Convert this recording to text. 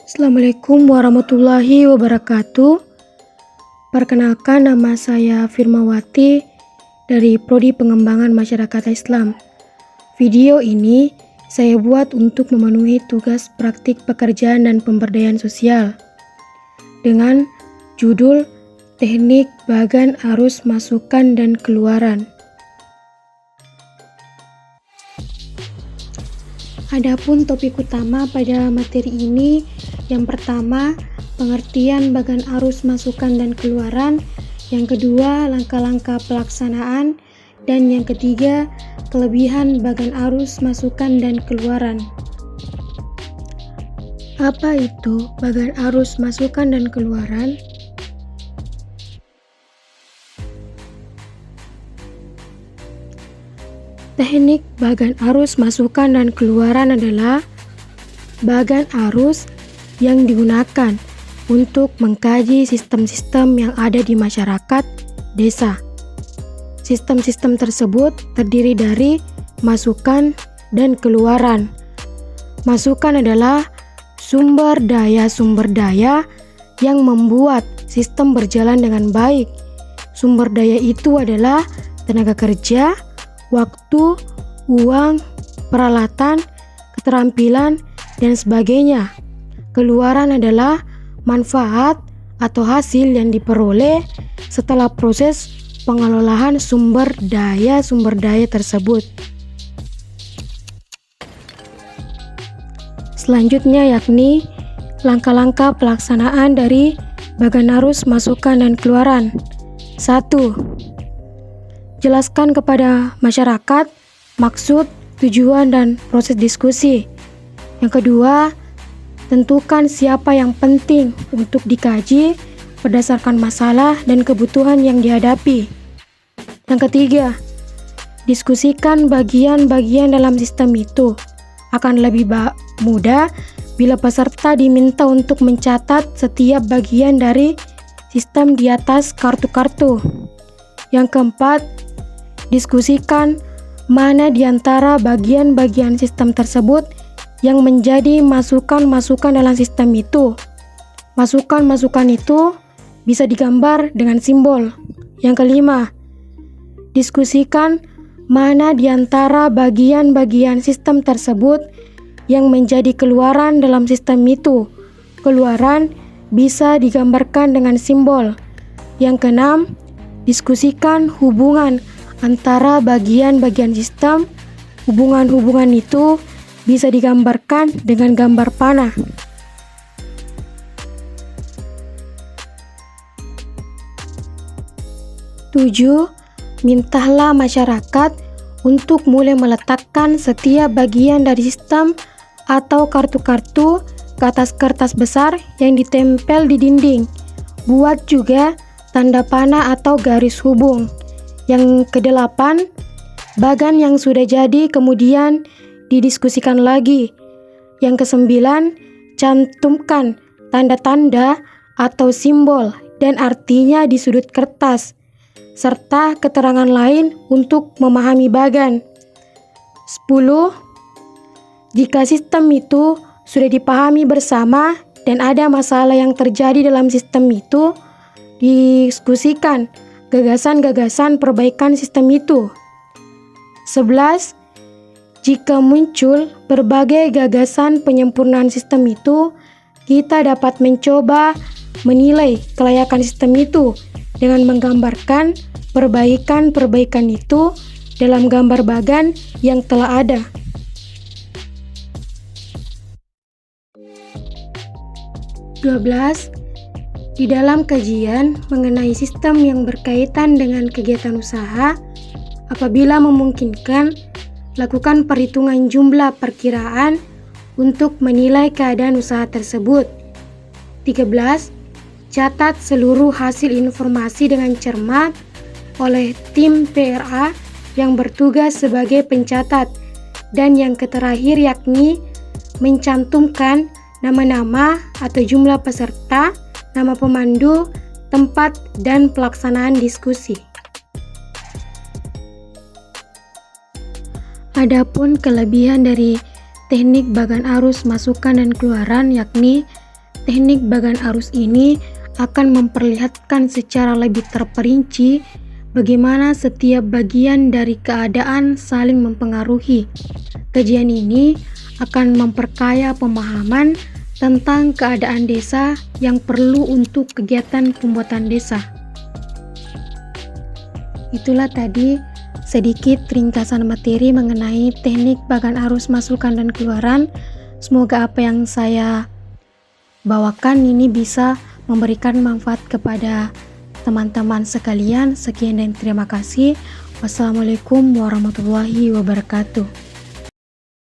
Assalamualaikum warahmatullahi wabarakatuh. Perkenalkan, nama saya Firmawati dari Prodi Pengembangan Masyarakat Islam. Video ini saya buat untuk memenuhi tugas praktik pekerjaan dan pemberdayaan sosial dengan judul Teknik Bagan Arus Masukan dan Keluaran. Adapun topik utama pada materi ini, yang pertama, pengertian bagan arus masukan dan keluaran, yang kedua, langkah-langkah pelaksanaan, dan yang ketiga, kelebihan bagan arus masukan dan keluaran. Apa itu bagan arus masukan dan keluaran? Teknik bagan arus masukan dan keluaran adalah bagan arus yang digunakan untuk mengkaji sistem-sistem yang ada di masyarakat desa. Sistem-sistem tersebut terdiri dari masukan dan keluaran. Masukan adalah sumber daya yang membuat sistem berjalan dengan baik. Sumber daya itu adalah tenaga kerja, waktu, uang, peralatan, keterampilan, dan sebagainya. Keluaran adalah manfaat atau hasil yang diperoleh setelah proses pengelolaan sumber daya tersebut. Selanjutnya yakni langkah-langkah pelaksanaan dari bagan arus masukan dan keluaran. 1. Jelaskan kepada masyarakat maksud, tujuan, dan proses diskusi. Yang kedua, tentukan siapa yang penting untuk dikaji berdasarkan masalah dan kebutuhan yang dihadapi. Yang ketiga, diskusikan bagian-bagian dalam sistem itu. Akan lebih mudah bila peserta diminta untuk mencatat setiap bagian dari sistem di atas kartu-kartu. Yang keempat, diskusikan mana di antara bagian-bagian sistem tersebut yang menjadi masukan-masukan dalam sistem itu. Masukan-masukan itu bisa digambar dengan simbol. Yang kelima, diskusikan mana di antara bagian-bagian sistem tersebut yang menjadi keluaran dalam sistem itu. Keluaran bisa digambarkan dengan simbol. Yang keenam, diskusikan hubungan antara bagian-bagian sistem. Hubungan-hubungan itu bisa digambarkan dengan gambar panah. Tujuh, mintalah masyarakat untuk mulai meletakkan setiap bagian dari sistem atau kartu-kartu ke atas kertas besar yang ditempel di dinding. Buat juga tanda panah atau garis hubung. Yang kedelapan, bagan yang sudah jadi kemudian didiskusikan lagi. Yang kesembilan, cantumkan tanda-tanda atau simbol dan artinya di sudut kertas, serta keterangan lain untuk memahami bagan. 10. Jika sistem itu sudah dipahami bersama dan ada masalah yang terjadi dalam sistem itu, diskusikan gagasan-gagasan perbaikan sistem itu. 11. Jika muncul berbagai gagasan penyempurnaan sistem itu, kita dapat mencoba menilai kelayakan sistem itu dengan menggambarkan perbaikan-perbaikan itu dalam gambar bagan yang telah ada. Di dalam kajian mengenai sistem yang berkaitan dengan kegiatan usaha, apabila memungkinkan, lakukan perhitungan jumlah perkiraan untuk menilai keadaan usaha tersebut. 13. Catat seluruh hasil informasi dengan cermat oleh tim PRA yang bertugas sebagai pencatat. Dan yang terakhir yakni mencantumkan nama-nama atau jumlah peserta, nama pemandu, tempat, dan pelaksanaan diskusi. Adapun kelebihan dari teknik bagan arus masukan dan keluaran yakni teknik bagan arus ini akan memperlihatkan secara lebih terperinci bagaimana setiap bagian dari keadaan saling mempengaruhi. Kajian ini akan memperkaya pemahaman tentang keadaan desa yang perlu untuk kegiatan pembuatan desa. Itulah tadi sedikit ringkasan materi mengenai teknik bagan arus masukan dan keluaran. Semoga apa yang saya bawakan ini bisa memberikan manfaat kepada teman-teman sekalian. Sekian dan terima kasih. Wassalamualaikum warahmatullahi wabarakatuh.